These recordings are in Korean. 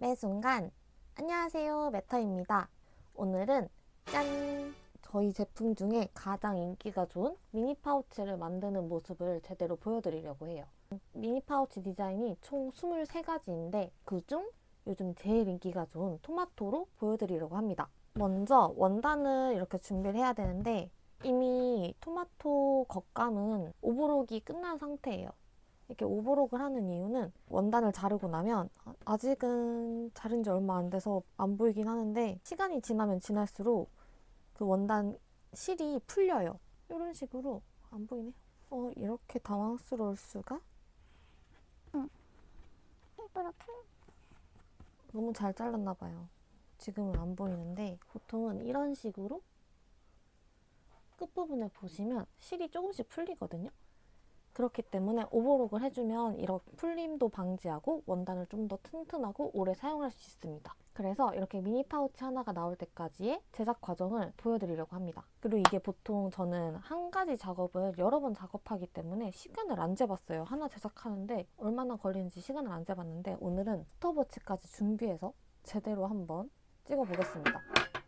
매 순간 안녕하세요, 메타입니다. 오늘은 짠! 저희 제품 중에 가장 인기가 좋은 미니 파우치를 만드는 모습을 제대로 보여드리려고 해요. 미니 파우치 디자인이 총 23가지인데 그중 요즘 제일 인기가 좋은 토마토로 보여드리려고 합니다. 먼저 원단을 이렇게 준비를 해야 되는데 이미 토마토 겉감은 오버록이 끝난 상태예요. 이렇게 오버록을 하는 이유는 원단을 자르고 나면 아직은 자른 지 얼마 안 돼서 안 보이긴 하는데 시간이 지나면 지날수록 그 원단 실이 풀려요. 이런 식으로 안 보이네. 이렇게 당황스러울 수가? 응. 일부러 풀. 너무 잘 잘랐나 봐요. 지금은 안 보이는데 보통은 이런 식으로 끝부분에 보시면 실이 조금씩 풀리거든요. 그렇기 때문에 오버록을 해주면 이렇게 풀림도 방지하고 원단을 좀 더 튼튼하고 오래 사용할 수 있습니다. 그래서 이렇게 미니 파우치 하나가 나올 때까지의 제작 과정을 보여드리려고 합니다. 그리고 이게 보통 저는 한 가지 작업을 여러 번 작업하기 때문에 시간을 안 재봤어요. 하나 제작하는데 얼마나 걸리는지 시간을 안 재봤는데 오늘은 스톱워치까지 준비해서 제대로 한번 찍어보겠습니다.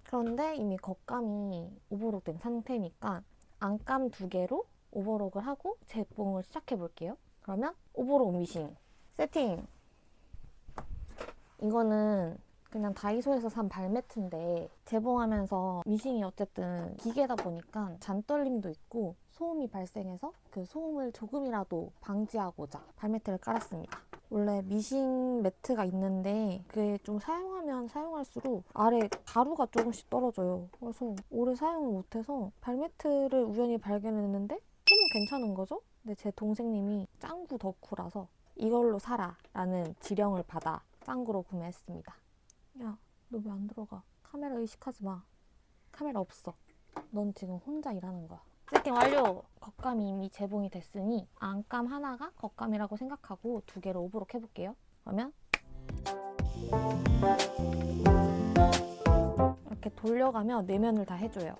그런데 이미 겉감이 오버록 된 상태니까 안감 2개로 오버록을 하고 재봉을 시작해 볼게요. 그러면 오버록 미싱 세팅. 이거는 그냥 다이소에서 산 발매트인데 재봉하면서 미싱이 어쨌든 기계다 보니까 잔떨림도 있고 소음이 발생해서 그 소음을 조금이라도 방지하고자 발매트를 깔았습니다. 원래 미싱 매트가 있는데 그게 좀 사용하면 사용할수록 아래 가루가 조금씩 떨어져요. 그래서 오래 사용을 못해서 발매트를 우연히 발견했는데 너무 괜찮은 거죠? 근데 제 동생님이 짱구 덕후라서 이걸로 사라 라는 지령을 받아 짱구로 구매했습니다. 야, 너 왜 안 들어가? 카메라 의식하지 마. 카메라 없어. 넌 지금 혼자 일하는 거야. 세팅 완료! 겉감이 이미 재봉이 됐으니 안감 하나가 겉감이라고 생각하고 2개로 오버록 해볼게요. 그러면 이렇게 돌려가며 내면을 다 해줘요.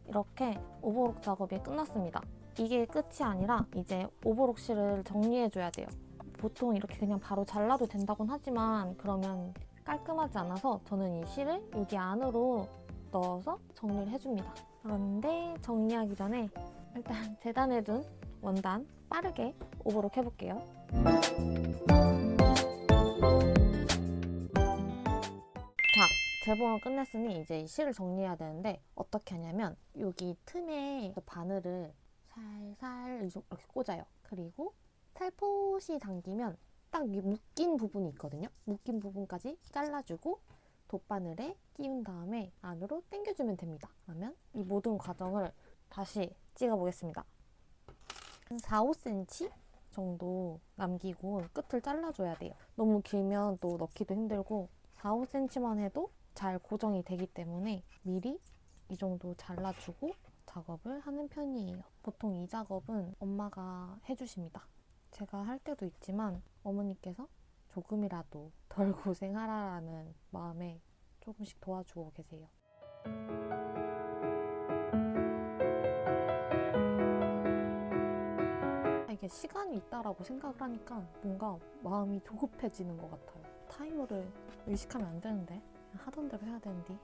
이렇게 오버록 작업이 끝났습니다. 이게 끝이 아니라 이제 오버록 실을 정리해줘야 돼요. 보통 이렇게 그냥 바로 잘라도 된다곤 하지만 그러면 깔끔하지 않아서 저는 이 실을 여기 안으로 넣어서 정리를 해줍니다. 그런데 정리하기 전에 일단 재단해둔 원단 빠르게 오버록 해볼게요. 자, 재봉을 끝냈으니 이제 이 실을 정리해야 되는데 어떻게 하냐면 여기 틈에 바늘을 살살 이렇게 꽂아요. 그리고 살포시 당기면 딱 묶인 부분이 있거든요. 묶인 부분까지 잘라주고 돗바늘에 끼운 다음에 안으로 당겨주면 됩니다. 그러면 이 모든 과정을 다시 찍어보겠습니다. 한 4, 5cm 정도 남기고 끝을 잘라줘야 돼요. 너무 길면 또 넣기도 힘들고 4, 5cm만 해도 잘 고정이 되기 때문에 미리 이 정도 잘라주고 작업을 하는 편이에요. 보통 이 작업은 엄마가 해주십니다. 제가 할 때도 있지만 어머니께서 조금이라도 덜 고생하라라는 마음에 조금씩 도와주고 계세요. 이게 시간이 있다라고 생각을 하니까 뭔가 마음이 조급해지는 것 같아요. 타이머를 의식하면 안 되는데 그냥 하던 대로 해야 되는데.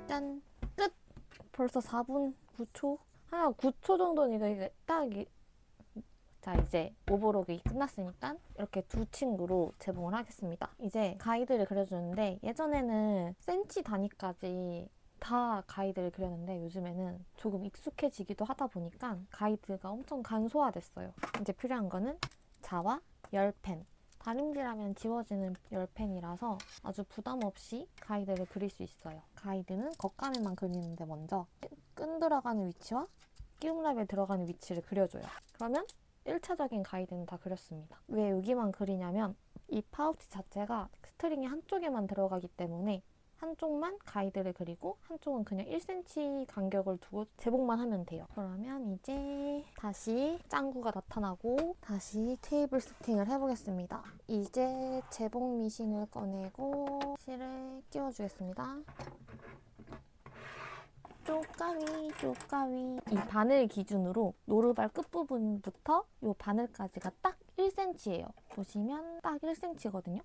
짠! 끝! 벌써 4분 9초? 한 9초 정도니까 이게 딱 자, 이제 오버록이 끝났으니까 이렇게 2친구로 재봉을 하겠습니다. 이제 가이드를 그려주는데 예전에는 센치 단위까지 다 가이드를 그렸는데 요즘에는 조금 익숙해지기도 하다 보니까 가이드가 엄청 간소화됐어요. 이제 필요한 거는 자와 열펜. 다림질하면 지워지는 열펜이라서 아주 부담 없이 가이드를 그릴 수 있어요. 가이드는 겉감에만 그리는데 먼저 끈 들어가는 위치와 끼움 라벨 들어가는 위치를 그려줘요. 그러면 1차적인 가이드는 다 그렸습니다. 왜 여기만 그리냐면 이 파우치 자체가 스트링이 한쪽에만 들어가기 때문에 한쪽만 가이드를 그리고 한쪽은 그냥 1cm 간격을 두고 재봉만 하면 돼요. 그러면 이제 다시 짱구가 나타나고 다시 테이블 세팅을 해보겠습니다. 이제 재봉 미싱을 꺼내고 실을 끼워주겠습니다. 쪼까위. 이 바늘 기준으로 노루발 끝부분부터 이 바늘까지가 딱 1cm예요. 보시면 딱 1cm거든요.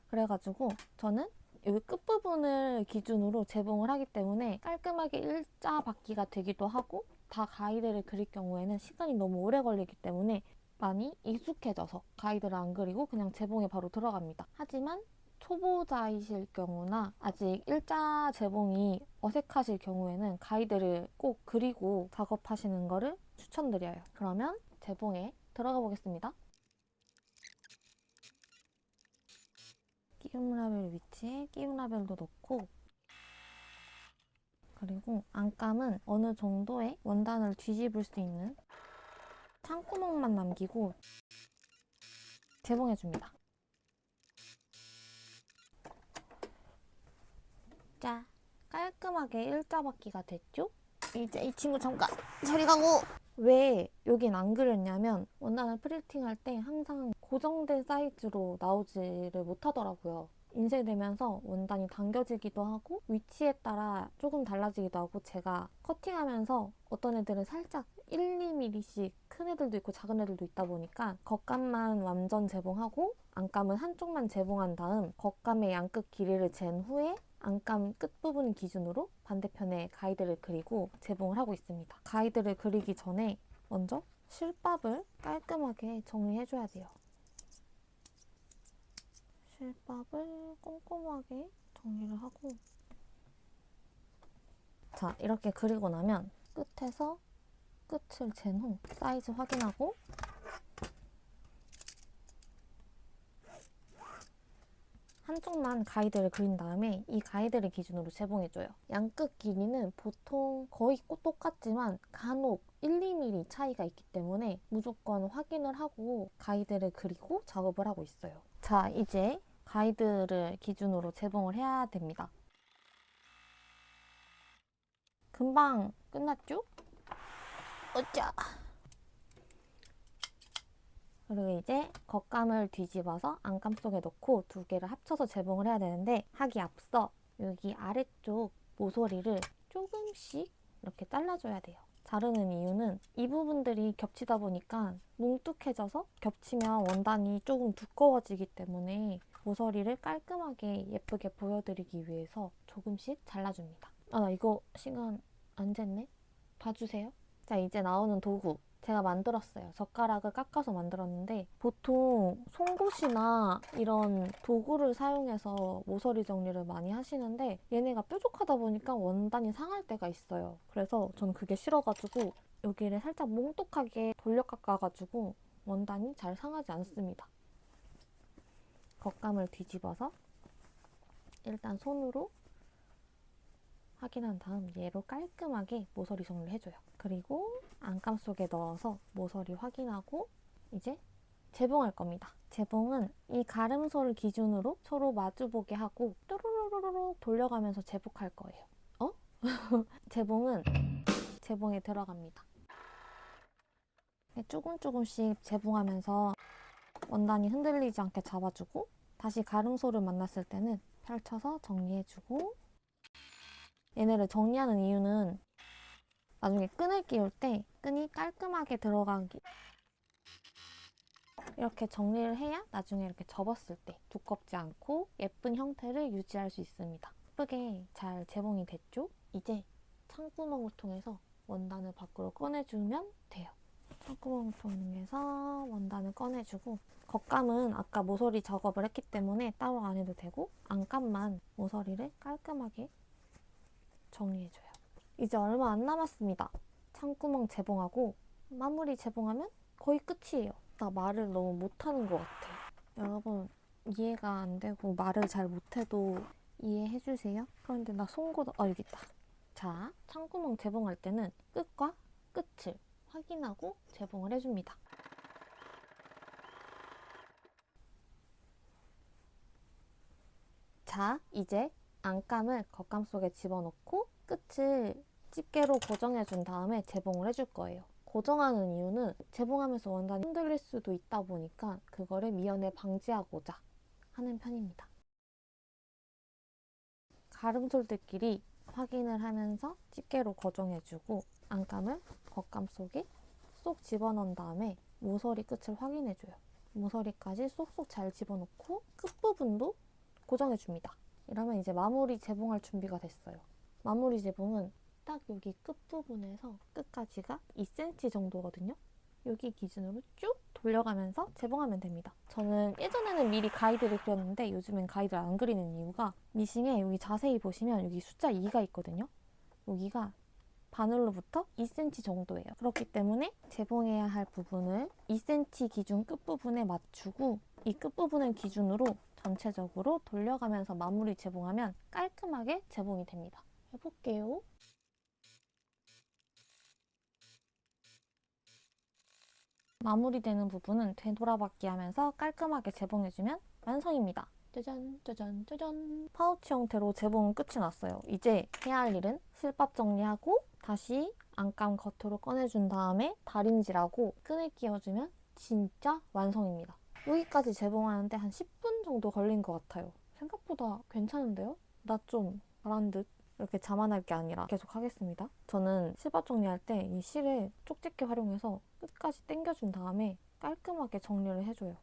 그래가지고 저는 여기 끝부분을 기준으로 재봉을 하기 때문에 깔끔하게 일자 받기가 되기도 하고 다 가이드를 그릴 경우에는 시간이 너무 오래 걸리기 때문에 많이 익숙해져서 가이드를 안 그리고 그냥 재봉에 바로 들어갑니다. 하지만 초보자이실 경우나 아직 일자 재봉이 어색하실 경우에는 가이드를 꼭 그리고 작업하시는 거를 추천드려요. 그러면 재봉에 들어가 보겠습니다. 끼움 라벨 위치에 끼움 라벨도 넣고 그리고 안감은 어느 정도의 원단을 뒤집을 수 있는 창구멍만 남기고 재봉해줍니다. 자, 깔끔하게 일자받기가 됐죠? 이제 이 친구 잠깐 저리 가고! 왜 여긴 안 그렸냐면 원단을 프린팅할 때 항상 고정된 사이즈로 나오지를 못하더라고요. 인쇄되면서 원단이 당겨지기도 하고 위치에 따라 조금 달라지기도 하고 제가 커팅하면서 어떤 애들은 살짝 1, 2mm씩 큰 애들도 있고 작은 애들도 있다 보니까 겉감만 완전 재봉하고 안감은 한쪽만 재봉한 다음 겉감의 양끝 길이를 잰 후에 안감 끝부분 기준으로 반대편에 가이드를 그리고 재봉을 하고 있습니다. 가이드를 그리기 전에 먼저 실밥을 깔끔하게 정리해줘야 돼요. 실밥을 꼼꼼하게 정리를 하고 자, 이렇게 그리고 나면 끝에서 끝을 잰 후 사이즈 확인하고 한쪽만 가이드를 그린 다음에 이 가이드를 기준으로 재봉해줘요. 양끝 길이는 보통 거의 똑같지만 간혹 1, 2mm 차이가 있기 때문에 무조건 확인을 하고 가이드를 그리고 작업을 하고 있어요. 자, 이제 가이드를 기준으로 재봉을 해야 됩니다. 금방 끝났죠? 어짜! 그리고 이제 겉감을 뒤집어서 안감 속에 넣고 두 개를 합쳐서 재봉을 해야 되는데 하기 앞서 여기 아래쪽 모서리를 조금씩 이렇게 잘라줘야 돼요. 자르는 이유는 이 부분들이 겹치다 보니까 뭉툭해져서 겹치면 원단이 조금 두꺼워지기 때문에 모서리를 깔끔하게 예쁘게 보여드리기 위해서 조금씩 잘라줍니다. 아, 나 이거 시간 안 쟀네? 봐주세요. 자, 이제 나오는 도구. 제가 만들었어요. 젓가락을 깎아서 만들었는데 보통 송곳이나 이런 도구를 사용해서 모서리 정리를 많이 하시는데 얘네가 뾰족하다 보니까 원단이 상할 때가 있어요. 그래서 전 그게 싫어가지고 여기를 살짝 몽똑하게 돌려 깎아가지고 원단이 잘 상하지 않습니다. 겉감을 뒤집어서 일단 손으로 확인한 다음 얘로 깔끔하게 모서리 정리를 해줘요. 그리고 안감 속에 넣어서 모서리 확인하고 이제 재봉할 겁니다. 재봉은 이 가름소를 기준으로 서로 마주보게 하고 또르르르륵 돌려가면서 재봉할 거예요. 재봉은 재봉에 들어갑니다. 조금씩 재봉하면서 원단이 흔들리지 않게 잡아주고 다시 가름소를 만났을 때는 펼쳐서 정리해주고 얘네를 정리하는 이유는 나중에 끈을 끼울 때 끈이 깔끔하게 들어가기 이렇게 정리를 해야 나중에 이렇게 접었을 때 두껍지 않고 예쁜 형태를 유지할 수 있습니다. 예쁘게 잘 재봉이 됐죠? 이제 창구멍을 통해서 원단을 밖으로 꺼내주면 돼요. 창구멍을 통해서 원단을 꺼내주고 겉감은 아까 모서리 작업을 했기 때문에 따로 안 해도 되고 안감만 모서리를 깔끔하게 정리해줘요. 이제 얼마 안 남았습니다. 창구멍 재봉하고 마무리 재봉하면 거의 끝이에요. 나 말을 너무 못하는 것 같아. 여러분 이해가 안 되고 말을 잘 못해도 이해해주세요. 그런데 나 송곳 여기 있다. 자, 창구멍 재봉할 때는 끝과 끝을 확인하고 재봉을 해줍니다. 자, 이제 안감을 겉감 속에 집어넣고 끝을 집게로 고정해준 다음에 재봉을 해줄 거예요. 고정하는 이유는 재봉하면서 원단이 흔들릴 수도 있다 보니까 그거를 미연에 방지하고자 하는 편입니다. 가름솔들끼리 확인을 하면서 집게로 고정해주고 안감을 겉감 속에 쏙 집어넣은 다음에 모서리 끝을 확인해줘요. 모서리까지 쏙쏙 잘 집어넣고 끝부분도 고정해줍니다. 이러면 이제 마무리 재봉할 준비가 됐어요. 마무리 재봉은 딱 여기 끝부분에서 끝까지가 2cm 정도거든요. 여기 기준으로 쭉 돌려가면서 재봉하면 됩니다. 저는 예전에는 미리 가이드를 그렸는데 요즘엔 가이드를 안 그리는 이유가 미싱에 여기 자세히 보시면 여기 숫자 2가 있거든요. 여기가 바늘로부터 2cm 정도예요. 그렇기 때문에 재봉해야 할 부분을 2cm 기준 끝부분에 맞추고 이 끝부분을 기준으로 전체적으로 돌려가면서 마무리 재봉하면 깔끔하게 재봉이 됩니다. 해볼게요. 마무리되는 부분은 되돌아받기 하면서 깔끔하게 재봉해주면 완성입니다. 짜잔 짜잔 짜잔. 파우치 형태로 재봉은 끝이 났어요. 이제 해야 할 일은 실밥 정리하고 다시 안감 겉으로 꺼내준 다음에 다림질하고 끈을 끼워주면 진짜 완성입니다. 여기까지 재봉하는데 한 10분 정도 걸린 것 같아요. 생각보다 괜찮은데요? 나 좀 잘한 듯? 이렇게 자만할 게 아니라 계속 하겠습니다. 저는 실밥 정리할 때 이 실을 쪽집게 활용해서 끝까지 당겨준 다음에 깔끔하게 정리를 해줘요.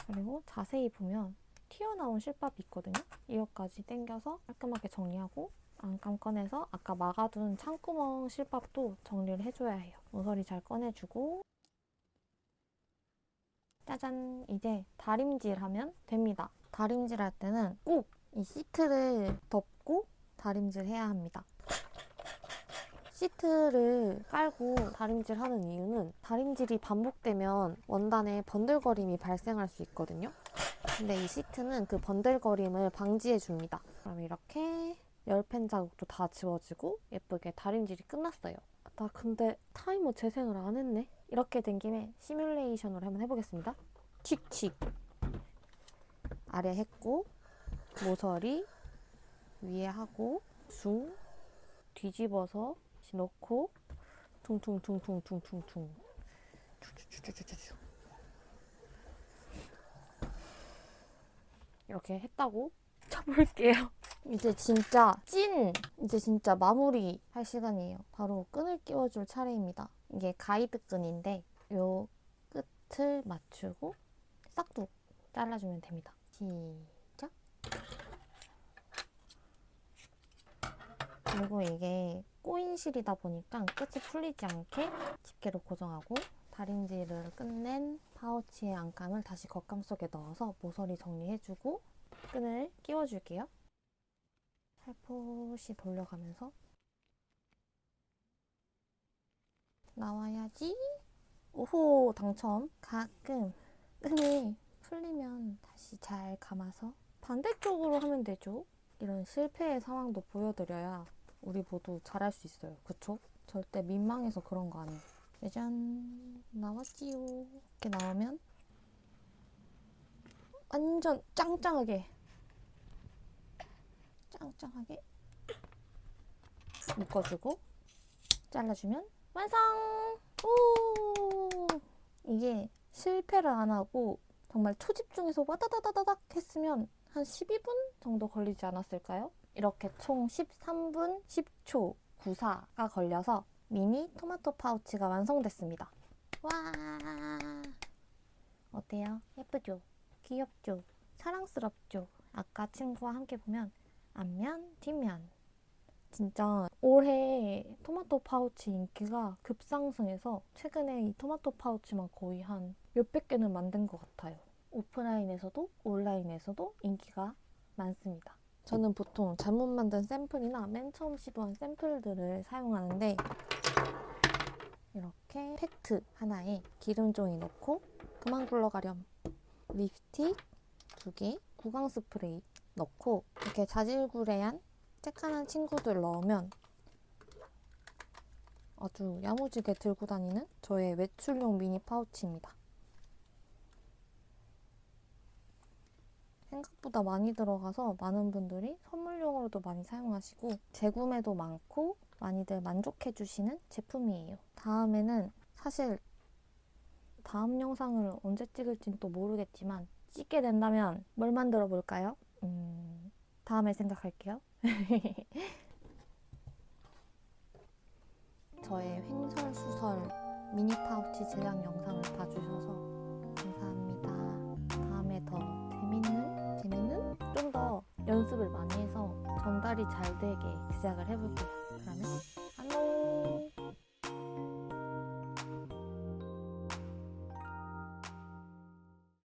그리고 자세히 보면 튀어나온 실밥이 있거든요. 이것까지 당겨서 깔끔하게 정리하고 안감 꺼내서 아까 막아둔 창구멍 실밥도 정리를 해줘야 해요. 모서리 잘 꺼내주고 짜잔! 이제 다림질하면 됩니다. 다림질할 때는 꼭 이 시트를 덮고 다림질 해야 합니다. 시트를 깔고 다림질하는 이유는 다림질이 반복되면 원단에 번들거림이 발생할 수 있거든요. 근데 이 시트는 그 번들거림을 방지해 줍니다. 그럼 이렇게 열팬 자국도 다 지워지고 예쁘게 다림질이 끝났어요. 나 근데 타이머 재생을 안 했네. 이렇게 된 김에 시뮬레이션으로 한번 해보겠습니다. 칙칙 아래 했고 모서리 위에 하고 숭 뒤집어서 넣고 퉁퉁퉁퉁퉁퉁퉁 이렇게 했다고 쳐볼게요. 이제 진짜 마무리 할 시간이에요. 바로 끈을 끼워줄 차례입니다. 이게 가이드 끈인데 요 끝을 맞추고 싹둑 잘라주면 됩니다. 시작. 그리고 이게 꼬인 실이다 보니까 끝이 풀리지 않게 집게로 고정하고 다림질을 끝낸 파우치의 안감을 다시 겉감 속에 넣어서 모서리 정리해주고 끈을 끼워줄게요. 살포시 돌려가면서 나와야지. 오호, 당첨. 가끔 끈이 풀리면 다시 잘 감아서 반대쪽으로 하면 되죠. 이런 실패의 상황도 보여드려야 우리 모두 잘할 수 있어요. 그쵸? 절대 민망해서 그런 거 아니에요. 짜잔, 나왔지요. 이렇게 나오면 완전 짱짱하게 묶어주고 잘라주면 완성! 오! 이게 실패를 안 하고 정말 초집중해서 와다다다다닥 했으면 한 12분 정도 걸리지 않았을까요? 이렇게 총 13분 10초 94가 걸려서 미니 토마토 파우치가 완성됐습니다. 와! 어때요? 예쁘죠? 귀엽죠? 사랑스럽죠? 아까 친구와 함께 보면 앞면, 뒷면 진짜 올해 토마토 파우치 인기가 급상승해서 최근에 이 토마토 파우치만 거의 한 몇백 개는 만든 것 같아요. 오프라인에서도 온라인에서도 인기가 많습니다. 저는 보통 잘못 만든 샘플이나 맨 처음 시도한 샘플들을 사용하는데 이렇게 팩트 하나에 기름종이 넣고 그만 굴러가렴 립스틱 2개, 구강 스프레이 넣고 이렇게 자질구레한 쬐깐한 친구들 넣으면 아주 야무지게 들고 다니는 저의 외출용 미니 파우치입니다. 생각보다 많이 들어가서 많은 분들이 선물용으로도 많이 사용하시고 재구매도 많고 많이들 만족해 주시는 제품이에요. 다음에는 사실 다음 영상을 언제 찍을지는 또 모르겠지만 찍게 된다면 뭘 만들어 볼까요? 다음에 생각할게요. 저의 횡설수설 미니 파우치 제작 영상을 봐주셔서 감사합니다. 다음에 더 재밌는? 좀 더 연습을 많이 해서 전달이 잘 되게 제작을 해볼게요.